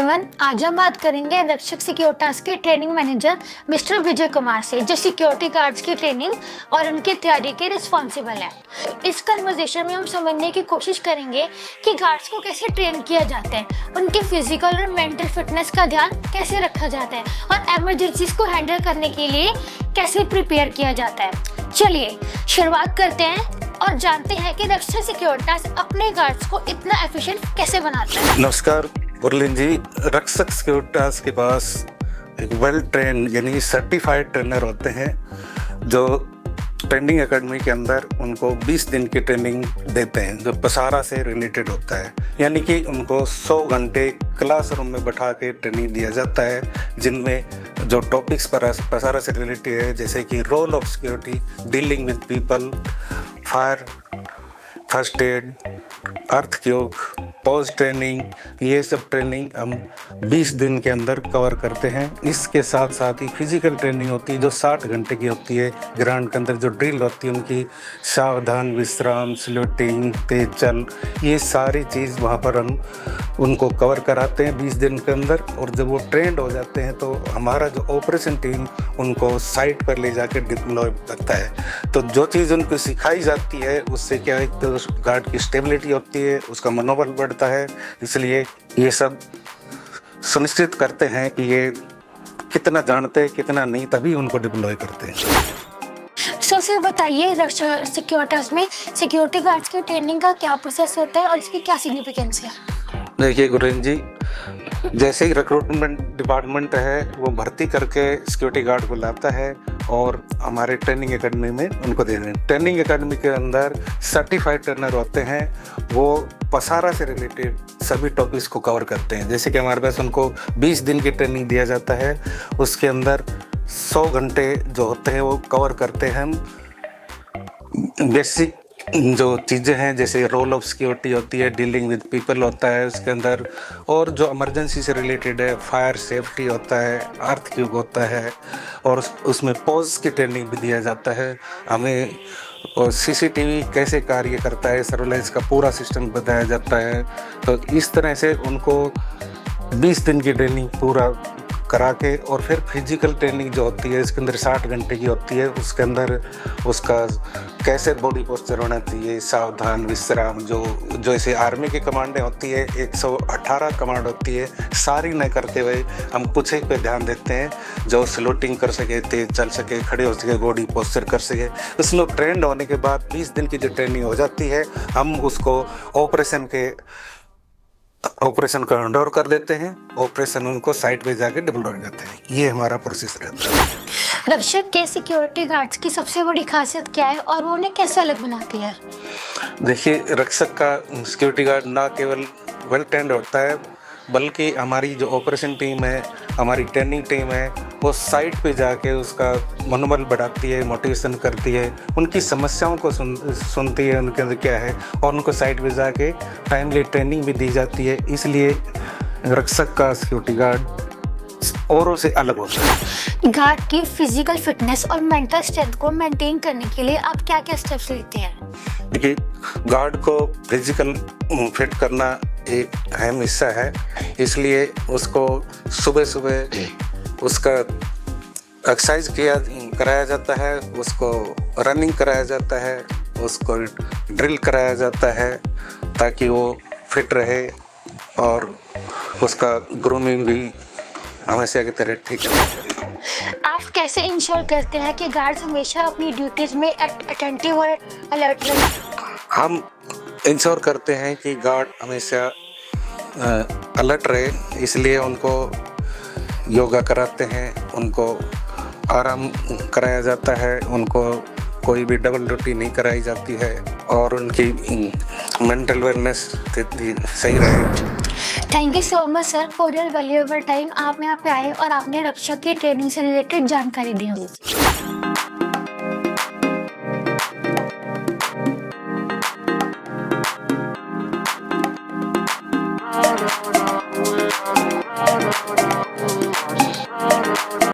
Everyone, आज हम बात करेंगे रक्षक सिक्योरिटास के training manager mister Vijay Kumar से, जो सिक्योरिटी गार्ड्स की ट्रेनिंग और उनकी तैयारी के रिस्पॉन्सिबल है। इस कन्वर्सेशन में हम समझने की कोशिश करेंगे कि गार्ड्स को कैसे ट्रेन किया जाता है, उनके फिजिकल और मेंटल फिटनेस का ध्यान कैसे रखा जाता है और इमरजेंसीज को हैंडल करने के लिए कैसे प्रिपेयर किया जाता है। चलिए शुरुआत करते हैं और जानते हैं कि रक्षक सिक्योरिटास अपने गार्ड्स को इतना एफिशिएंट कैसे बनाते हैं। नमस्कार मुरलीन जी, रक्षक सिक्योरिटास के पास एक वेल ट्रेन यानी सर्टिफाइड ट्रेनर होते हैं जो ट्रेनिंग एकेडमी के अंदर उनको 20 दिन की ट्रेनिंग देते हैं जो पसारा से रिलेटेड होता है। यानी कि उनको 100 घंटे क्लासरूम में बैठा के ट्रेनिंग दिया जाता है, जिनमें जो टॉपिक्स पसारा से रिलेटेड है, जैसे कि role of security, dealing with people, fire, first aid, earthquake, post training, ये सब ट्रेनिंग हम 20 दिन के अंदर कवर करते हैं। इसके साथ साथ ही फिजिकल ट्रेनिंग होती है जो 60 घंटे की होती है। ग्राउंड के अंदर जो ड्रिल होती है उनकी सावधान, विश्राम, सैल्यूटिंग, तेज चल, ये सारी चीज़ वहाँ पर हम उनको कवर कराते हैं 20 दिन के अंदर। और जब वो ट्रेंड हो जाते हैं तो हमारा जो ऑपरेशन टीम उनको साइट पर ले जाकर डिप्लॉय करता है। तो जो चीज़ उनको सिखाई जाती है उससे क्या है, तो गार्ड की स्टेबिलिटी होती है, उसका मनोबल बढ़ता है। इसलिए ये सब सुनिश्चित करते हैं कि ये कितना जानते हैं कितना नहीं, तभी उनको डिप्लॉय करते हैं। सर बताइए, रक्षक सिक्योरिटास में सिक्योरिटी गार्ड्स की ट्रेनिंग का क्या प्रोसेस होता है और इसकी क्या सिग्निफिकेंस है? देखिए गुरेन जी, जैसे ही रिक्रूटमेंट डिपार्टमेंट है वो भर्ती करके सिक्योरिटी गार्ड को लाता है और हमारे ट्रेनिंग एकेडमी में उनको दे रहे हैं। ट्रेनिंग एकेडमी के अंदर सर्टिफाइड ट्रेनर होते हैं, वो पसारा से रिलेटेड सभी टॉपिक्स को कवर करते हैं। जैसे कि हमारे पास उनको 20 दिन की ट्रेनिंग दिया जाता है, उसके अंदर 100 घंटे जो होते हैं वो कवर करते हैं हम। बेसिक जो चीज़ें हैं जैसे रोल ऑफ सिक्योरिटी होती है, डीलिंग विद पीपल होता है उसके अंदर, और जो इमरजेंसी से रिलेटेड है, फायर सेफ्टी होता है, अर्थक्वेक होता है, और उसमें पॉज की ट्रेनिंग भी दिया जाता है हमें। और सीसीटीवी कैसे कार्य करता है, सर्वेलेंस का पूरा सिस्टम बताया जाता है। तो इस तरह से उनको 20 दिन की ट्रेनिंग पूरा करा के, और फिर फिजिकल ट्रेनिंग जो होती है इसके अंदर 60 घंटे की होती है। उसके अंदर उसका कैसे बॉडी पोस्चर होना चाहिए, सावधान, विश्राम, जो जैसे आर्मी की कमांडें होती है 118 कमांड होती है, सारी न करते हुए हम कुछ एक पे ध्यान देते हैं, जो सैल्यूटिंग कर सके, तेज चल सके, खड़े हो सके, बॉडी पोस्चर कर सके। उसमें ट्रेंड होने के बाद 20 दिन की जो ट्रेनिंग हो जाती है, हम उसको ऑपरेशन का हैंड ओवर कर देते हैं। ऑपरेशन उनको साइट पे जाके डिप्लॉय करते हैं। ये हमारा प्रोसेस रहता है। रक्षक के सिक्योरिटी गार्ड्स की सबसे बड़ी खासियत क्या है और वो उन्हें कैसे अलग बनाती है? देखिए, रक्षक का सिक्योरिटी गार्ड ना केवल वेल ट्रेंड होता है, बल्कि हमारी जो ऑपरेशन टीम है, हमारी ट्रेनिंग टीम है, वो साइट पे जाके उसका मनोबल बढ़ाती है, मोटिवेशन करती है, उनकी समस्याओं को सुनती है, उनके अंदर क्या है, और उनको साइट पे जाके टाइमली ट्रेनिंग भी दी जाती है। इसलिए रक्षक का सिक्योरिटी गार्ड औरों से अलग होता है। गार्ड की फिजिकल फिटनेस और मेंटल स्ट्रेंथ को मेंटेन करने के लिए आप क्या क्या स्टेप्स लेते हैं? देखिए, गार्ड को फिजिकल फिट करना एक अहम हिस्सा है, इसलिए उसको सुबह सुबह उसका एक्सरसाइज कराया जाता है, उसको रनिंग कराया जाता है, उसको ड्रिल कराया जाता है ताकि वो फिट रहे, और उसका ग्रूमिंग भी हमेशा की तरह ठीक है। आप कैसे इंश्योर करते हैं कि गार्ड्स हमेशा अपनी ड्यूटीज में अटेंटिव और अलर्ट रहें? हम इंश्योर करते हैं कि गार्ड हमेशा अलर्ट रहे, इसलिए उनको योगा कराते हैं, उनको आराम कराया जाता है, उनको कोई भी डबल ड्यूटी नहीं कराई जाती है, और उनकी मेंटल वेलनेस सही रहे। Thank you so much sir for your valuable time. आप यहाँ पे आए और आपने रक्षक की ट्रेनिंग से रिलेटेड जानकारी दी हमें।